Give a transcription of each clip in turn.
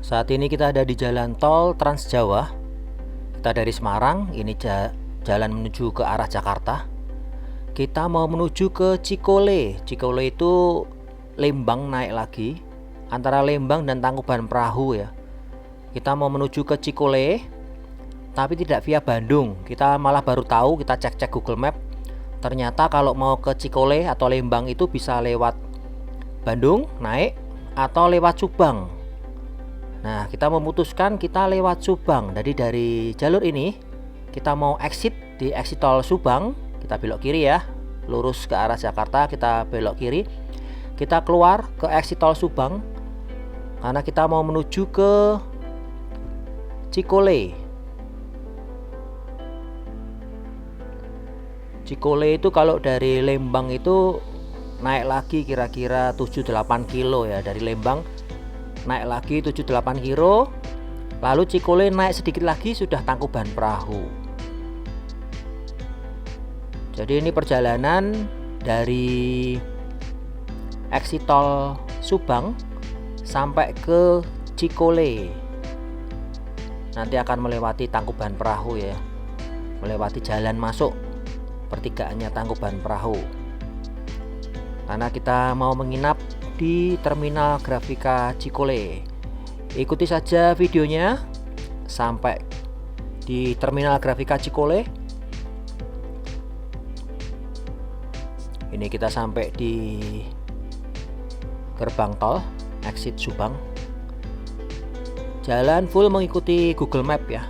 Saat ini kita ada di jalan tol Trans Jawa. Kita dari Semarang, ini jalan menuju ke arah Jakarta. Kita mau menuju ke Cikole. Cikole itu Lembang naik lagi, antara Lembang dan Tangkuban Perahu ya. Kita mau menuju ke Cikole, tapi tidak via Bandung. Kita malah baru tahu, kita cek-cek Google Map. Ternyata kalau mau ke Cikole atau Lembang itu bisa lewat Bandung naik atau lewat Subang. Nah, kita memutuskan kita lewat Subang. Jadi dari jalur ini kita mau exit di exit tol Subang, kita belok kiri ya. Lurus ke arah Jakarta, kita belok kiri. Kita keluar ke exit tol Subang karena kita mau menuju ke Cikole. Cikole itu kalau dari Lembang itu naik lagi kira-kira 7-8 kilo ya. Dari Lembang naik lagi 7-8 kilo, lalu Cikole naik sedikit lagi sudah Tangkuban Perahu. Jadi ini perjalanan dari exit tol Subang sampai ke Cikole. Nanti akan melewati Tangkuban Perahu ya, melewati jalan masuk pertigaannya Tangkuban Perahu. Karena kita mau menginap di Terminal Grafika Cikole. Ikuti saja videonya sampai di Terminal Grafika Cikole. Ini kita sampai di gerbang tol exit Subang. Jalan full mengikuti Google Map ya.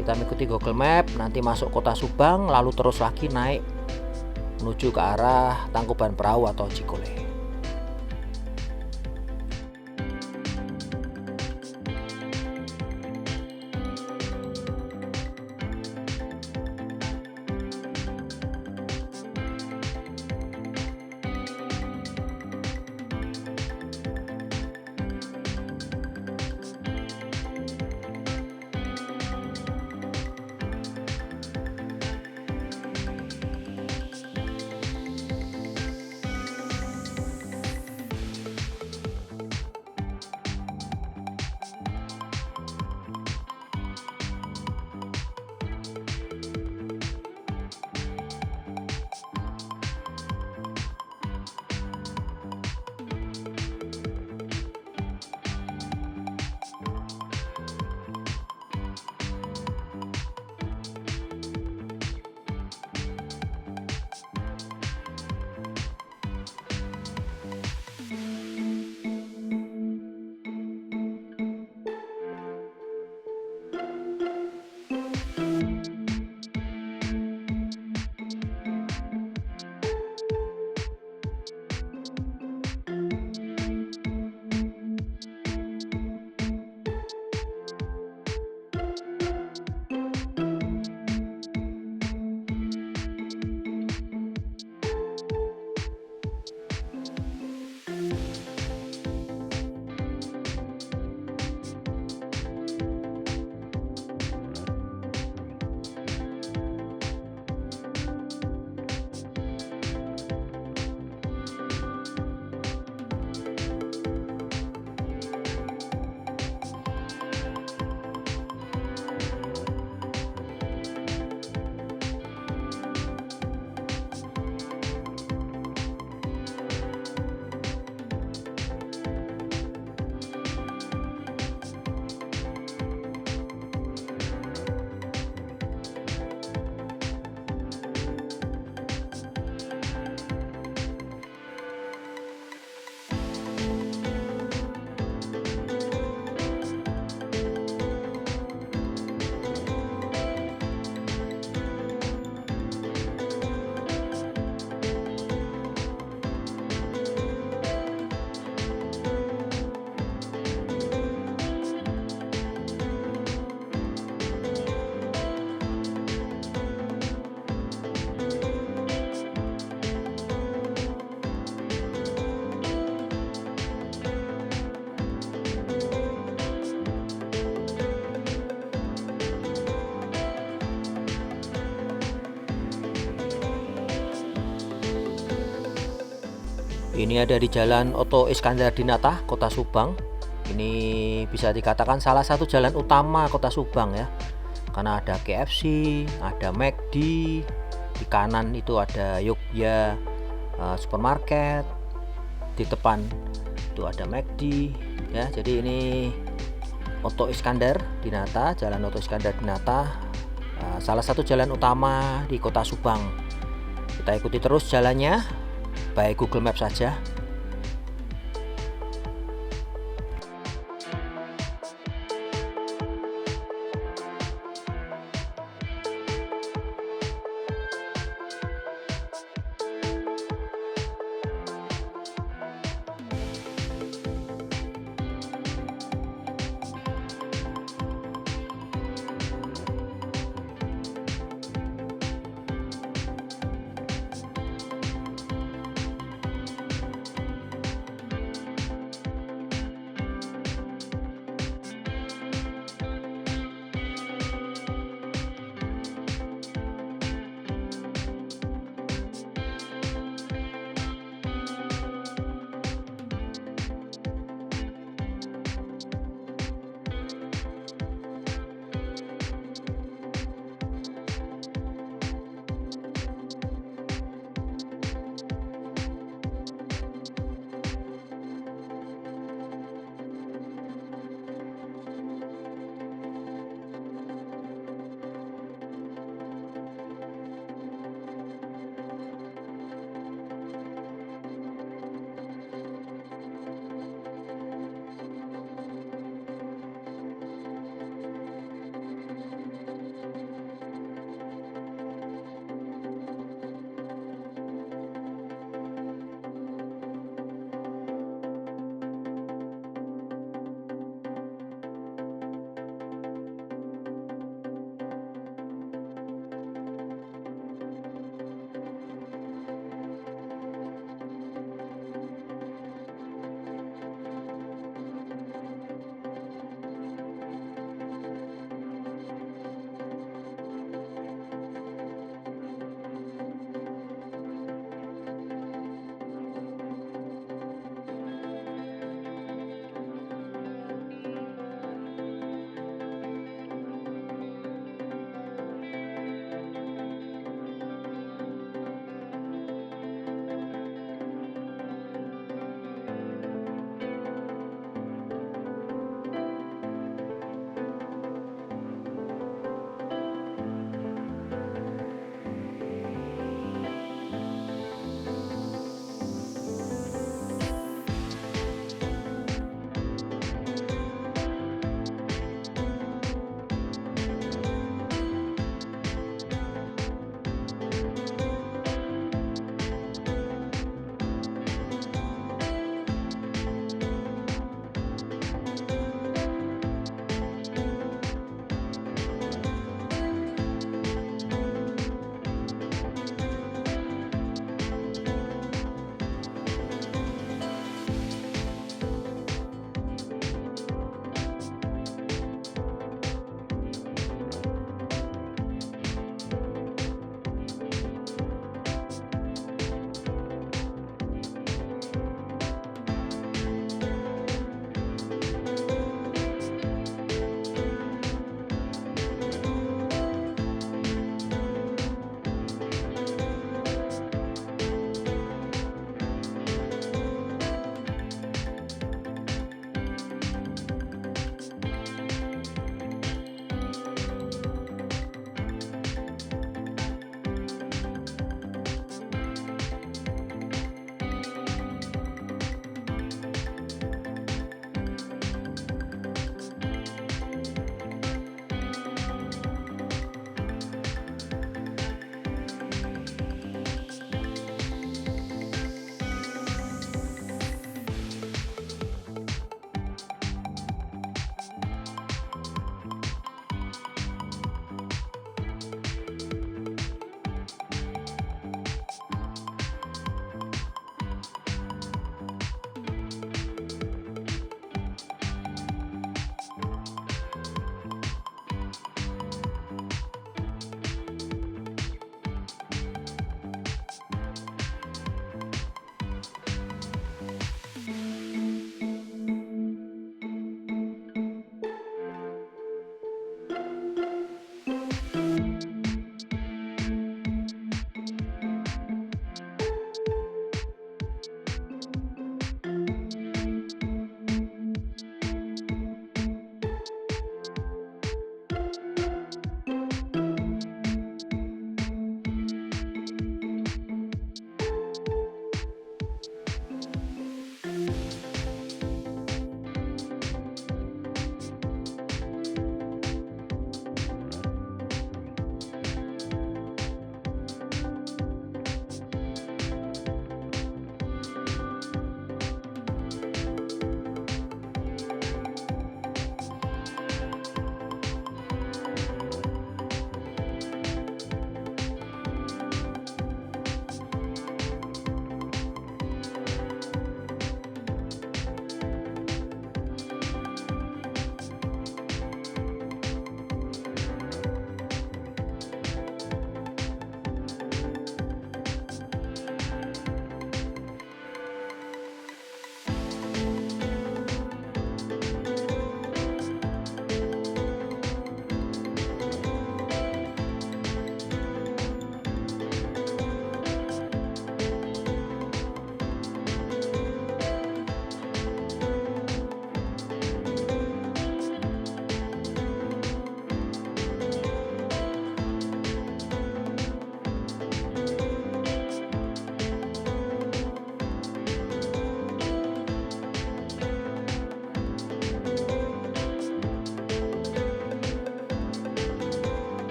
Kita mengikuti Google Map, nanti masuk kota Subang, lalu terus lagi naik menuju ke arah Tangkuban Perahu atau Cikole. Ini ada di Jalan Oto Iskandar Dinata, Kota Subang. Ini bisa dikatakan salah satu jalan utama Kota Subang ya, karena ada KFC, ada McD, di kanan itu ada Yogya supermarket, di depan itu ada McD ya. Jadi ini Oto Iskandar Dinata, Jalan Oto Iskandar Dinata, salah satu jalan utama di Kota Subang. Kita ikuti terus jalannya, baik Google Maps saja.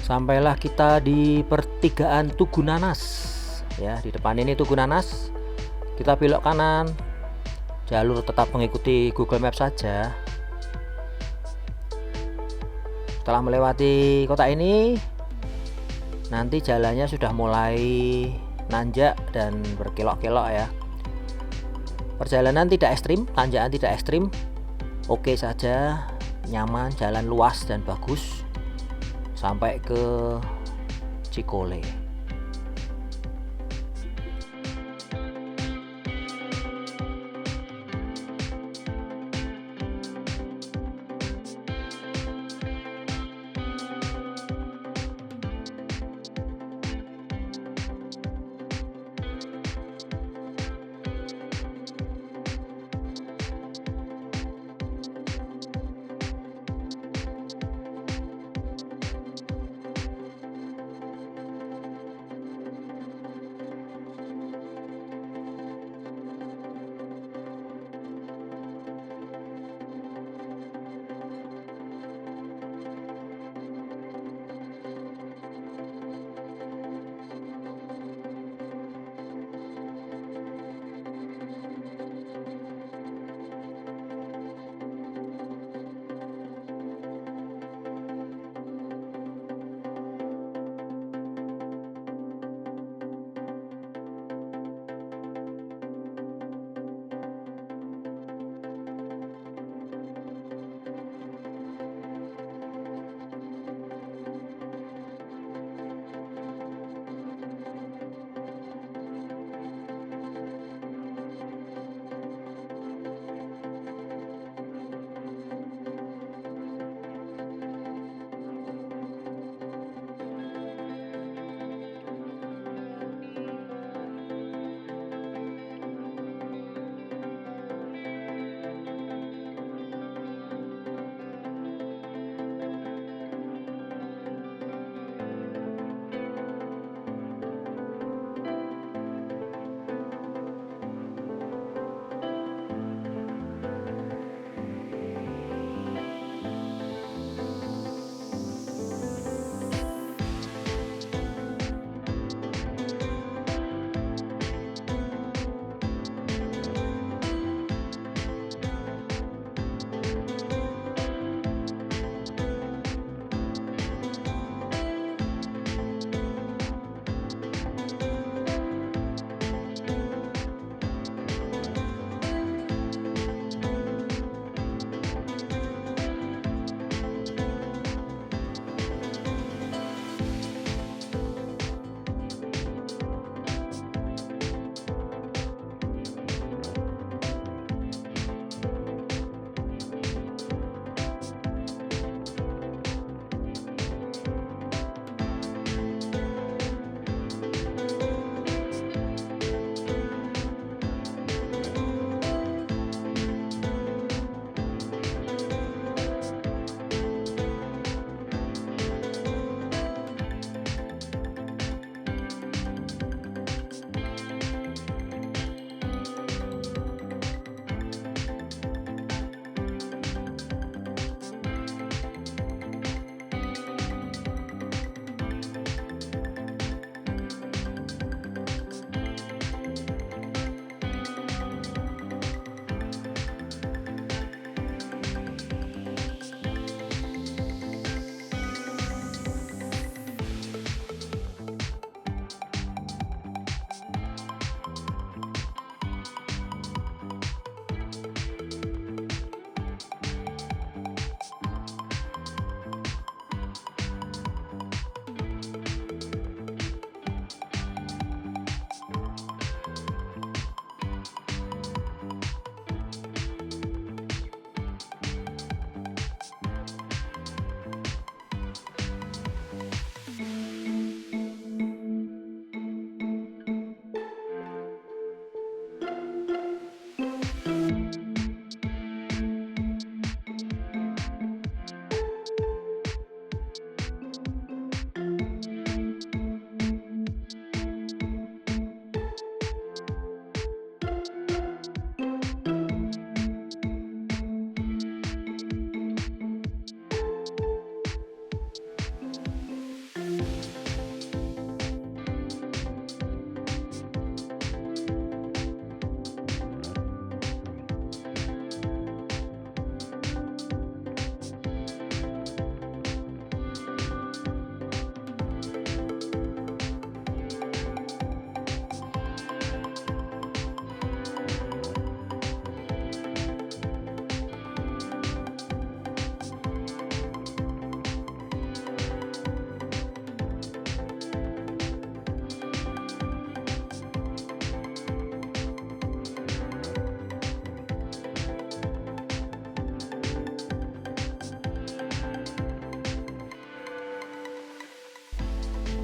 Sampailah kita di pertigaan Tugu Nanas. Ya, di depan ini Tugu Nanas. Kita belok kanan. Jalur tetap mengikuti Google Maps saja. Setelah melewati kota ini, nanti jalannya sudah mulai nanjak dan berkelok-kelok ya. Perjalanan tidak ekstrim, tanjakan tidak ekstrim, oke saja, nyaman, jalan luas dan bagus sampai ke Cikole.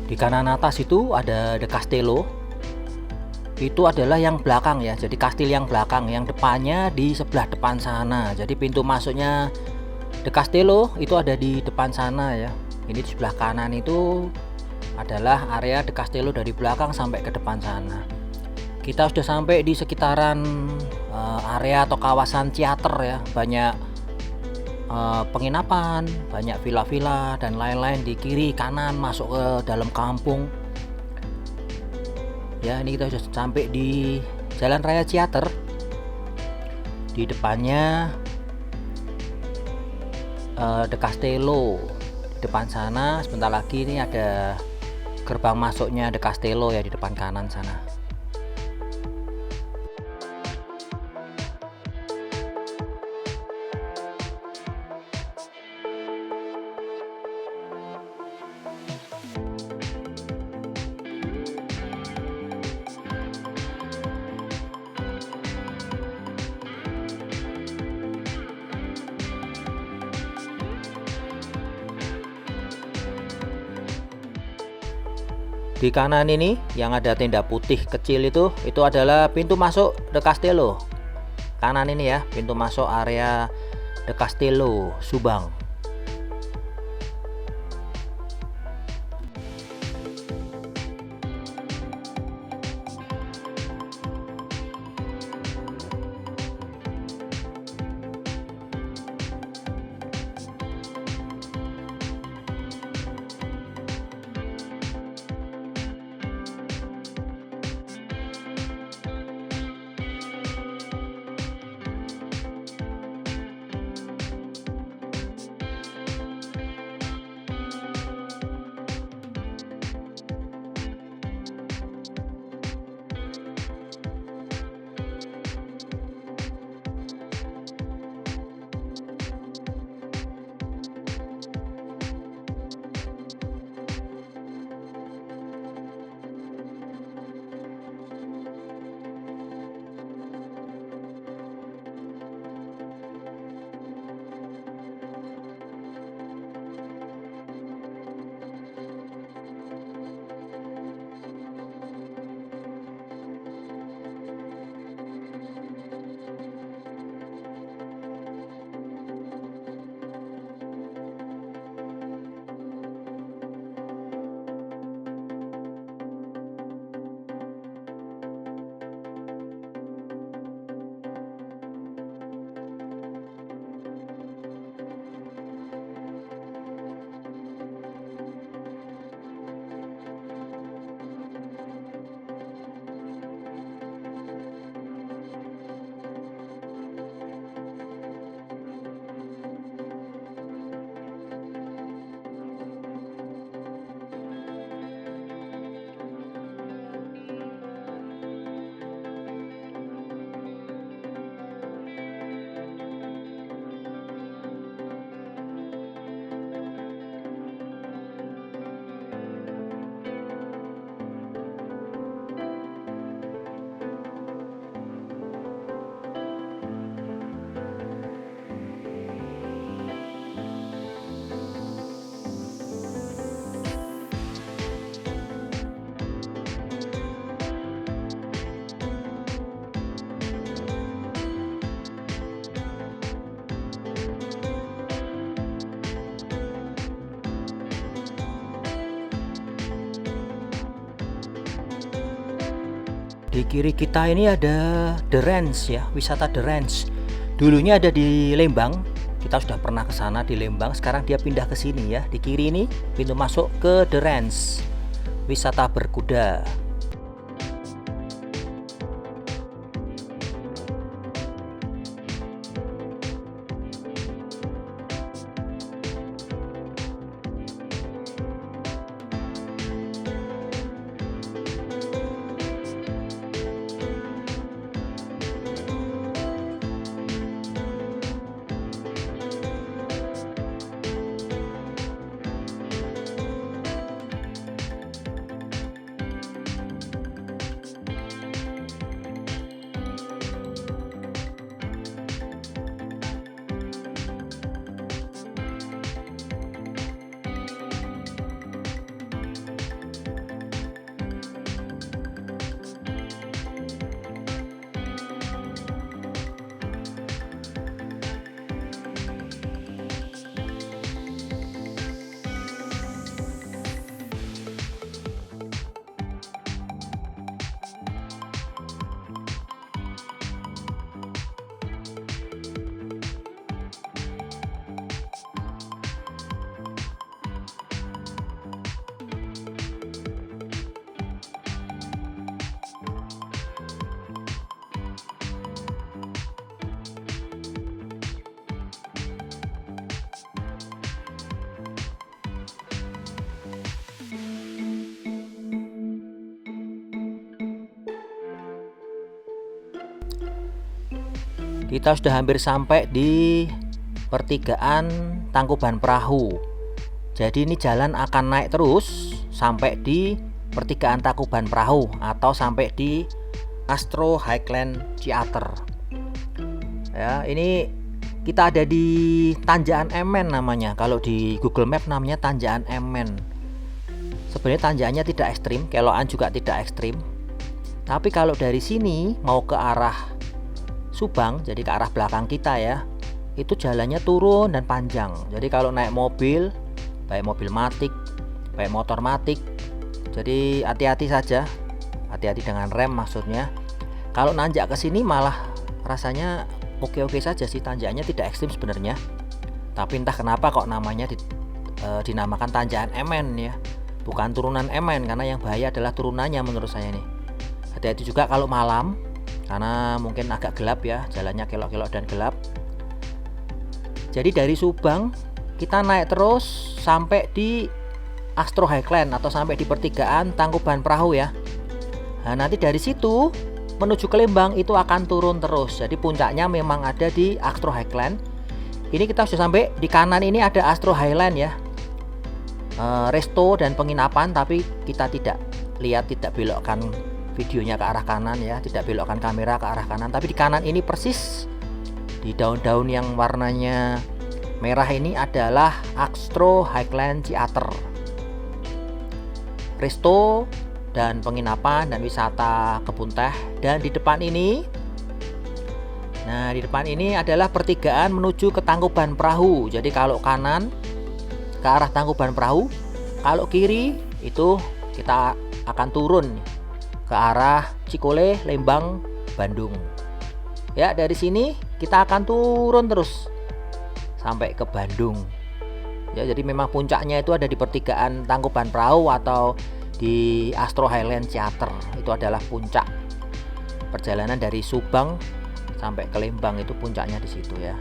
Di kanan atas itu ada The Castello. Itu adalah yang belakang ya. Jadi kastil yang belakang, yang depannya di sebelah depan sana. Jadi pintu masuknya The Castello itu ada di depan sana ya. Ini di sebelah kanan itu adalah area The Castello dari belakang sampai ke depan sana. Kita sudah sampai di sekitaran area atau kawasan teater ya. Banyak penginapan, banyak villa-villa dan lain-lain di kiri kanan masuk ke dalam kampung. Ya, ini kita sudah sampai di Jalan Raya Ciater. Di depannya The Castello. Di depan sana sebentar lagi ini ada gerbang masuknya The Castello ya, di depan kanan sana. Di kanan ini yang ada tenda putih kecil itu adalah pintu masuk The Castello. Kanan ini ya, pintu masuk area The Castello Subang. Di kiri kita ini ada The Ranch ya, wisata The Ranch. Dulunya ada di Lembang. Kita sudah pernah ke sana di Lembang, sekarang dia pindah ke sini ya. Di kiri ini pintu masuk ke The Ranch. Wisata berkuda. Kita sudah hampir sampai di pertigaan Tangkuban Perahu. Jadi ini jalan akan naik terus sampai di pertigaan Tangkuban Perahu atau sampai di Astro Highland Theater. Ya, ini kita ada di Tanjakan Emen namanya. Kalau di Google Map namanya Tanjakan Emen. Sebenarnya tanjakannya tidak ekstrim, kelokan juga tidak ekstrim. Tapi kalau dari sini mau ke arah Subang, jadi ke arah belakang kita ya, itu jalannya turun dan panjang. Jadi kalau naik mobil, baik mobil matic, baik motor matic, jadi hati-hati saja, hati-hati dengan rem maksudnya. Kalau nanjak ke sini malah rasanya oke-oke saja sih, tanjakannya tidak ekstrim sebenarnya. Tapi entah kenapa kok namanya dinamakan Tanjakan Emen ya, bukan turunan Emen, karena yang bahaya adalah turunannya menurut saya nih. Hati-hati juga kalau malam, karena mungkin agak gelap ya, jalannya kelok-kelok dan gelap. Jadi dari Subang kita naik terus sampai di Astro Highland atau sampai di pertigaan Tangkuban Perahu ya. Nah, nanti dari situ menuju ke Lembang itu akan turun terus. Jadi puncaknya memang ada di Astro Highland. Ini kita sudah sampai di kanan, ini ada Astro Highland ya, resto dan penginapan, tapi kita tidak lihat, tidak belokkan videonya ke arah kanan ya, tidak belokkan kamera ke arah kanan. Tapi di kanan ini persis di daun-daun yang warnanya merah ini adalah Astro Highland Theater, resto dan penginapan dan wisata kebun teh. Dan di depan ini, nah di depan ini adalah pertigaan menuju ke Tangkuban Perahu. Jadi kalau kanan ke arah Tangkuban Perahu, kalau kiri itu kita akan turun ke arah Cikole, Lembang, Bandung. Ya, dari sini kita akan turun terus sampai ke Bandung. Ya, jadi memang puncaknya itu ada di pertigaan Tangkuban Perahu atau di Astro Highland Theater. Itu adalah puncak perjalanan dari Subang sampai ke Lembang, itu puncaknya di situ ya.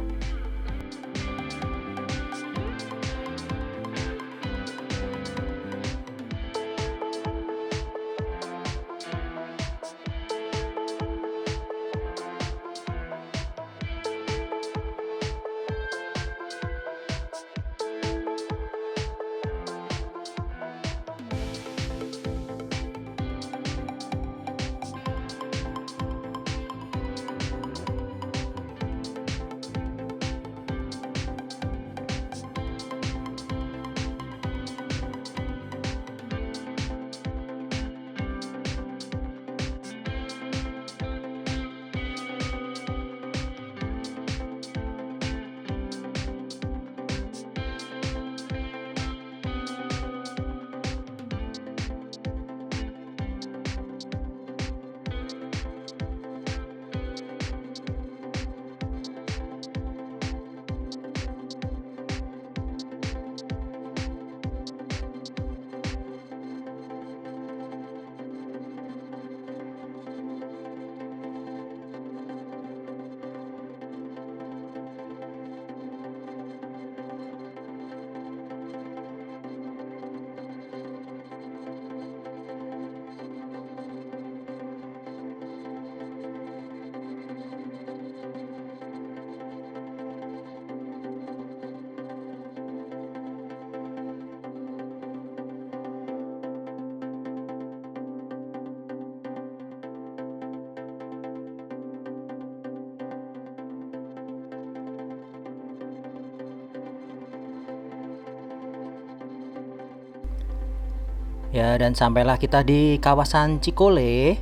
Ya, dan sampailah kita di kawasan Cikole.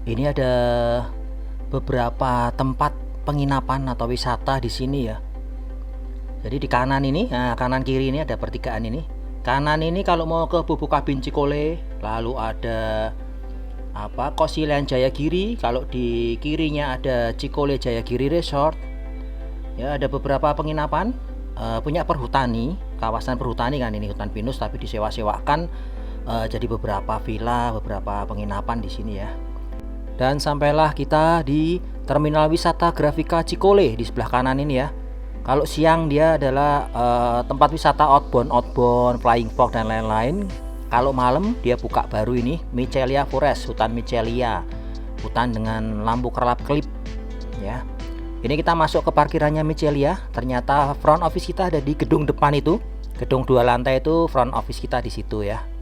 Ini ada beberapa tempat penginapan atau wisata di sini ya. Jadi di kanan ini, nah kanan kiri ini ada pertigaan ini. Kanan ini kalau mau ke Bubuk Kabin Cikole, lalu ada Kosilan Jayagiri. Kalau di kirinya ada Cikole Jayagiri Resort. Ya, ada beberapa penginapan punya perhutani, kawasan perhutani kan ini, hutan pinus tapi disewa-sewakan. Jadi beberapa villa, beberapa penginapan di sini ya. Dan sampailah kita di Terminal Wisata Grafika Cikole di sebelah kanan ini ya. Kalau siang dia adalah tempat wisata outbound, flying fox dan lain-lain. Kalau malam dia buka baru ini, Michelia Forest, hutan Michelia, hutan dengan lampu kerlap-kelip ya. Ini kita masuk ke parkirannya Michelia. Ternyata front office kita ada di gedung depan itu. Gedung 2 lantai itu front office kita di situ ya.